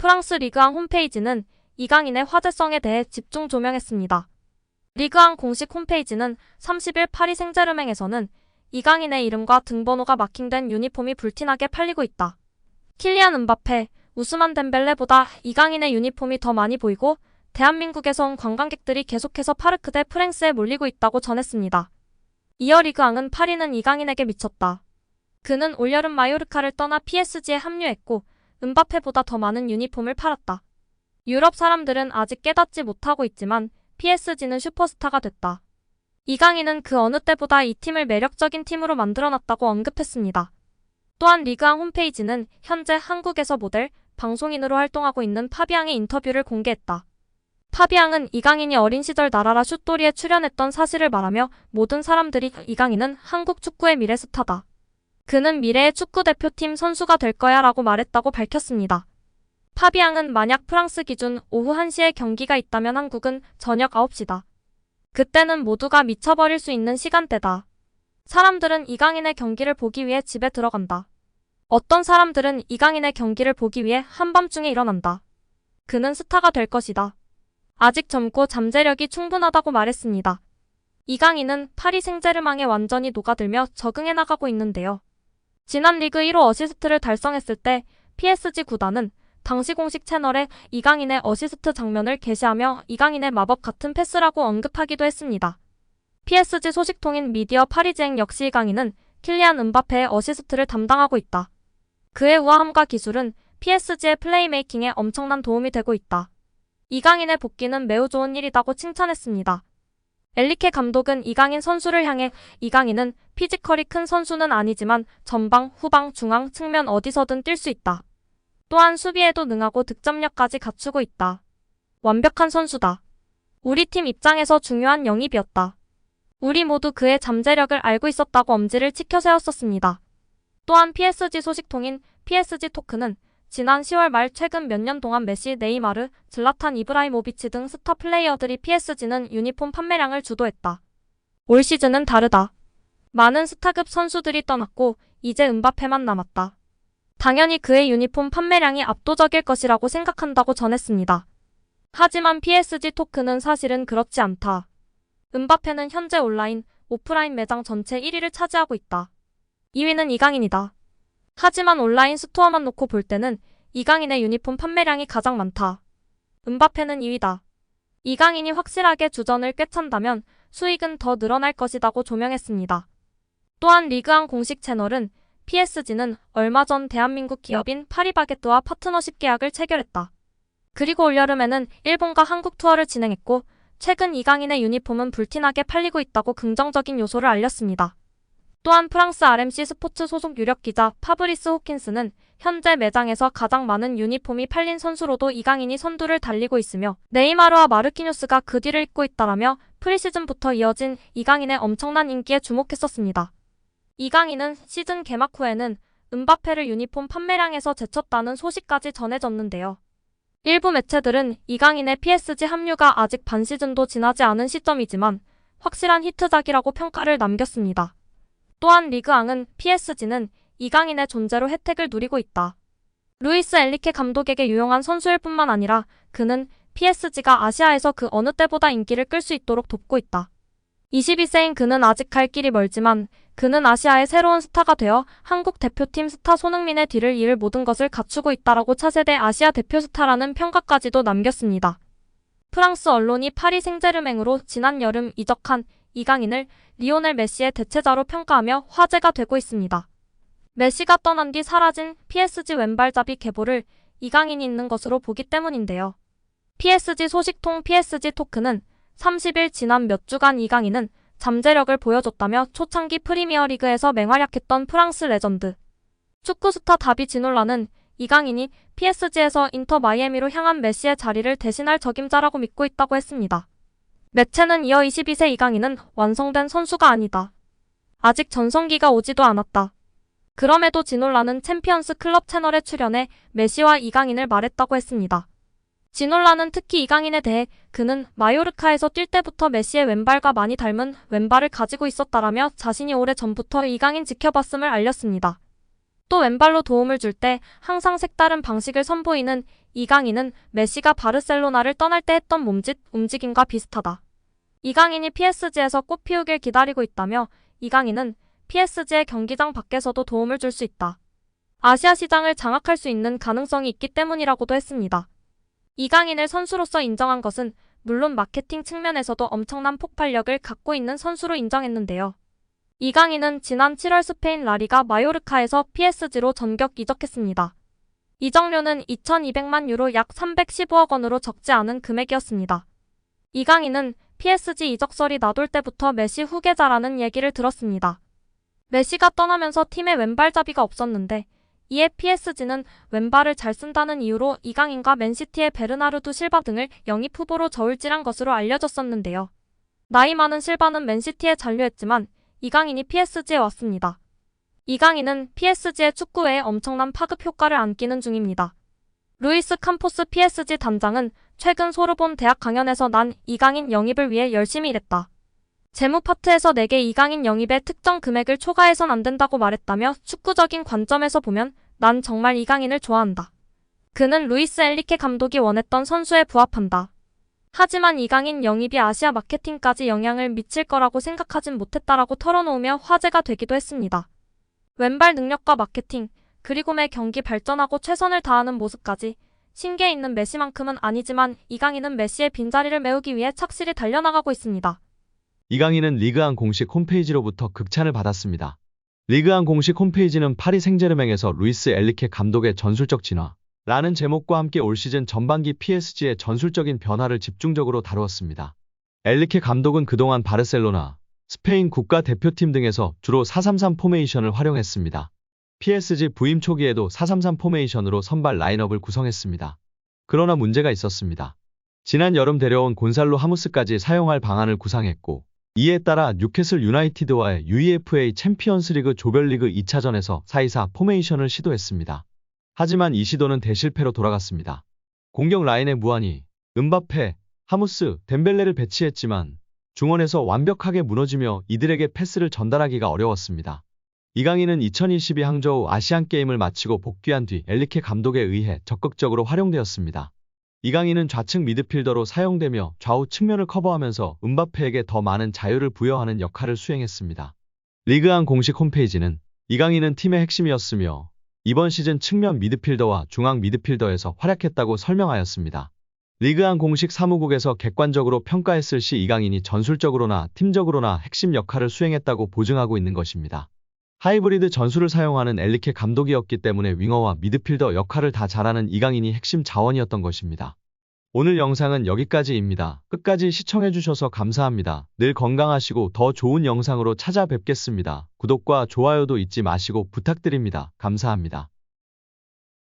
프랑스 리그앙 홈페이지는 이강인의 화제성에 대해 집중 조명했습니다. 리그앙 공식 홈페이지는 30일 파리 생제르맹에서는 이강인의 이름과 등번호가 마킹된 유니폼이 불티나게 팔리고 있다. 킬리안 은바페, 우스만 덴벨레보다 이강인의 유니폼이 더 많이 보이고 대한민국에서 온 관광객들이 계속해서 파르크 대 프랑스에 몰리고 있다고 전했습니다. 이어 리그앙은 파리는 이강인에게 미쳤다. 그는 올여름 마요르카를 떠나 PSG에 합류했고 은바페보다 더 많은 유니폼을 팔았다. 유럽 사람들은 아직 깨닫지 못하고 있지만 PSG는 슈퍼스타가 됐다. 이강인은 그 어느 때보다 이 팀을 매력적인 팀으로 만들어놨다고 언급했습니다. 또한 리그앙 홈페이지는 현재 한국에서 모델, 방송인으로 활동하고 있는 파비앙의 인터뷰를 공개했다. 파비앙은 이강인이 어린 시절 나라라 슛돌이에 출연했던 사실을 말하며 모든 사람들이 이강인은 한국 축구의 미래 스타다. 그는 미래의 축구대표팀 선수가 될 거야 라고 말했다고 밝혔습니다. 파비앙은 만약 프랑스 기준 오후 1시에 경기가 있다면 한국은 저녁 9시다. 그때는 모두가 미쳐버릴 수 있는 시간대다. 사람들은 이강인의 경기를 보기 위해 집에 들어간다. 어떤 사람들은 이강인의 경기를 보기 위해 한밤중에 일어난다. 그는 스타가 될 것이다. 아직 젊고 잠재력이 충분하다고 말했습니다. 이강인은 파리 생제르맹에 완전히 녹아들며 적응해 나가고 있는데요. 지난 리그 1호 어시스트를 달성했을 때 PSG 구단은 당시 공식 채널에 이강인의 어시스트 장면을 게시하며 이강인의 마법 같은 패스라고 언급하기도 했습니다. PSG 소식통인 미디어 파리지앵 역시 이강인은 킬리안 은바페의 어시스트를 담당하고 있다. 그의 우아함과 기술은 PSG의 플레이메이킹에 엄청난 도움이 되고 있다. 이강인의 복귀는 매우 좋은 일이라고 칭찬했습니다. 엘리케 감독은 이강인 선수를 향해 이강인은 피지컬이 큰 선수는 아니지만 전방, 후방, 중앙, 측면 어디서든 뛸 수 있다. 또한 수비에도 능하고 득점력까지 갖추고 있다. 완벽한 선수다. 우리 팀 입장에서 중요한 영입이었다. 우리 모두 그의 잠재력을 알고 있었다고 엄지를 치켜 세웠었습니다. 또한 PSG 소식통인 PSG 토크는 지난 10월 말 최근 몇 년 동안 메시, 네이마르, 질라탄 이브라이모비치 등 스타 플레이어들이 PSG는 유니폼 판매량을 주도했다. 올 시즌은 다르다. 많은 스타급 선수들이 떠났고 이제 은바페만 남았다. 당연히 그의 유니폼 판매량이 압도적일 것이라고 생각한다고 전했습니다. 하지만 PSG 토크는 사실은 그렇지 않다. 은바페는 현재 온라인, 오프라인 매장 전체 1위를 차지하고 있다. 2위는 이강인이다. 하지만 온라인 스토어만 놓고 볼 때는 이강인의 유니폼 판매량이 가장 많다. 은바페는 2위다. 이강인이 확실하게 주전을 꿰찬다면 수익은 더 늘어날 것이라고 조명했습니다. 또한 리그앙 공식 채널은 PSG는 얼마 전 대한민국 기업인 파리바게뜨와 파트너십 계약을 체결했다. 그리고 올여름에는 일본과 한국 투어를 진행했고 최근 이강인의 유니폼은 불티나게 팔리고 있다고 긍정적인 요소를 알렸습니다. 또한 프랑스 RMC 스포츠 소속 유력 기자 파브리스 호킨스는 현재 매장에서 가장 많은 유니폼이 팔린 선수로도 이강인이 선두를 달리고 있으며 네이마르와 마르키뉴스가 그 뒤를 잇고 있다라며 프리시즌부터 이어진 이강인의 엄청난 인기에 주목했었습니다. 이강인은 시즌 개막 후에는 은바페를 유니폼 판매량에서 제쳤다는 소식까지 전해졌는데요. 일부 매체들은 이강인의 PSG 합류가 아직 반 시즌도 지나지 않은 시점이지만 확실한 히트작이라고 평가를 남겼습니다. 또한 리그앙은 PSG는 이강인의 존재로 혜택을 누리고 있다. 루이스 엔리케 감독에게 유용한 선수일 뿐만 아니라 그는 PSG가 아시아에서 그 어느 때보다 인기를 끌 수 있도록 돕고 있다. 22세인 그는 아직 갈 길이 멀지만 그는 아시아의 새로운 스타가 되어 한국 대표팀 스타 손흥민의 뒤를 이을 모든 것을 갖추고 있다라고 차세대 아시아 대표 스타라는 평가까지도 남겼습니다. 프랑스 언론이 파리 생제르맹으로 지난 여름 이적한 이강인을 리오넬 메시의 대체자로 평가하며 화제가 되고 있습니다. 메시가 떠난 뒤 사라진 PSG 왼발잡이 계보를 이강인이 있는 것으로 보기 때문인데요. PSG 소식통 PSG 토크는 30일 지난 몇 주간 이강인은 잠재력을 보여줬다며 초창기 프리미어리그에서 맹활약했던 프랑스 레전드 축구 스타 다비 지놀라는 이강인이 PSG에서 인터 마이애미로 향한 메시의 자리를 대신할 적임자라고 믿고 있다고 했습니다. 매체는 이어 22세 이강인은 완성된 선수가 아니다. 아직 전성기가 오지도 않았다. 그럼에도 지놀라는 챔피언스 클럽 채널에 출연해 메시와 이강인을 말했다고 했습니다. 지놀라는 특히 이강인에 대해 그는 마요르카에서 뛸 때부터 메시의 왼발과 많이 닮은 왼발을 가지고 있었다라며 자신이 오래 전부터 이강인 지켜봤음을 알렸습니다. 또 왼발로 도움을 줄 때 항상 색다른 방식을 선보이는 이강인은 메시가 바르셀로나를 떠날 때 했던 몸짓, 움직임과 비슷하다. 이강인이 PSG에서 꽃 피우길 기다리고 있다며 이강인은 PSG의 경기장 밖에서도 도움을 줄 수 있다. 아시아 시장을 장악할 수 있는 가능성이 있기 때문이라고도 했습니다. 이강인을 선수로서 인정한 것은 물론 마케팅 측면에서도 엄청난 폭발력을 갖고 있는 선수로 인정했는데요. 이강인은 지난 7월 스페인 라리가 마요르카에서 PSG로 전격 이적했습니다. 이적료는 2,200만 유로 약 315억 원으로 적지 않은 금액이었습니다. 이강인은 PSG 이적설이 나돌 때부터 메시 후계자라는 얘기를 들었습니다. 메시가 떠나면서 팀에 왼발잡이가 없었는데 이에 PSG는 왼발을 잘 쓴다는 이유로 이강인과 맨시티의 베르나르두 실바 등을 영입 후보로 저울질한 것으로 알려졌었는데요. 나이 많은 실바는 맨시티에 잔류했지만 이강인이 PSG에 왔습니다. 이강인은 PSG의 축구회에 엄청난 파급 효과를 안기는 중입니다. 루이스 캄포스 PSG 단장은 최근 소르본 대학 강연에서 난 이강인 영입을 위해 열심히 일했다. 재무 파트에서 내게 이강인 영입에 특정 금액을 초과해선 안 된다고 말했다며 축구적인 관점에서 보면 난 정말 이강인을 좋아한다. 그는 루이스 엔리케 감독이 원했던 선수에 부합한다. 하지만 이강인 영입이 아시아 마케팅까지 영향을 미칠 거라고 생각하진 못했다라고 털어놓으며 화제가 되기도 했습니다. 왼발 능력과 마케팅, 그리고 매 경기 발전하고 최선을 다하는 모습까지 신기해 있는 메시만큼은 아니지만 이강인은 메시의 빈자리를 메우기 위해 착실히 달려나가고 있습니다. 이강인은 리그안 공식 홈페이지로부터 극찬을 받았습니다. 리그안 공식 홈페이지는 파리 생제르맹에서 루이스 엔리케 감독의 전술적 진화라는 제목과 함께 올 시즌 전반기 PSG의 전술적인 변화를 집중적으로 다루었습니다. 엔리케 감독은 그동안 바르셀로나, 스페인 국가대표팀 등에서 주로 4-3-3 포메이션을 활용했습니다. PSG 부임 초기에도 4-3-3 포메이션으로 선발 라인업을 구성했습니다. 그러나 문제가 있었습니다. 지난 여름 데려온 곤살로 하무스까지 사용할 방안을 구상했고 이에 따라 뉴캐슬 유나이티드와의 UEFA 챔피언스리그 조별리그 2차전에서 4-2-4 포메이션을 시도했습니다. 하지만 이 시도는 대실패로 돌아갔습니다. 공격 라인에 무한히 음바페, 하무스, 덴벨레를 배치했지만 중원에서 완벽하게 무너지며 이들에게 패스를 전달하기가 어려웠습니다. 이강인은 2022 항저우 아시안게임을 마치고 복귀한 뒤 엔리케 감독에 의해 적극적으로 활용되었습니다. 이강인은 좌측 미드필더로 사용되며 좌우 측면을 커버하면서 음바페에게 더 많은 자유를 부여하는 역할을 수행했습니다. 리그안 공식 홈페이지는 이강인은 팀의 핵심이었으며 이번 시즌 측면 미드필더와 중앙 미드필더에서 활약했다고 설명하였습니다. 리그안 공식 사무국에서 객관적으로 평가했을 시 이강인이 전술적으로나 팀적으로나 핵심 역할을 수행했다고 보증하고 있는 것입니다. 하이브리드 전술을 사용하는 엔리케 감독이었기 때문에 윙어와 미드필더 역할을 다 잘하는 이강인이 핵심 자원이었던 것입니다. 오늘 영상은 여기까지입니다. 끝까지 시청해주셔서 감사합니다. 늘 건강하시고 더 좋은 영상으로 찾아뵙겠습니다. 구독과 좋아요도 잊지 마시고 부탁드립니다. 감사합니다.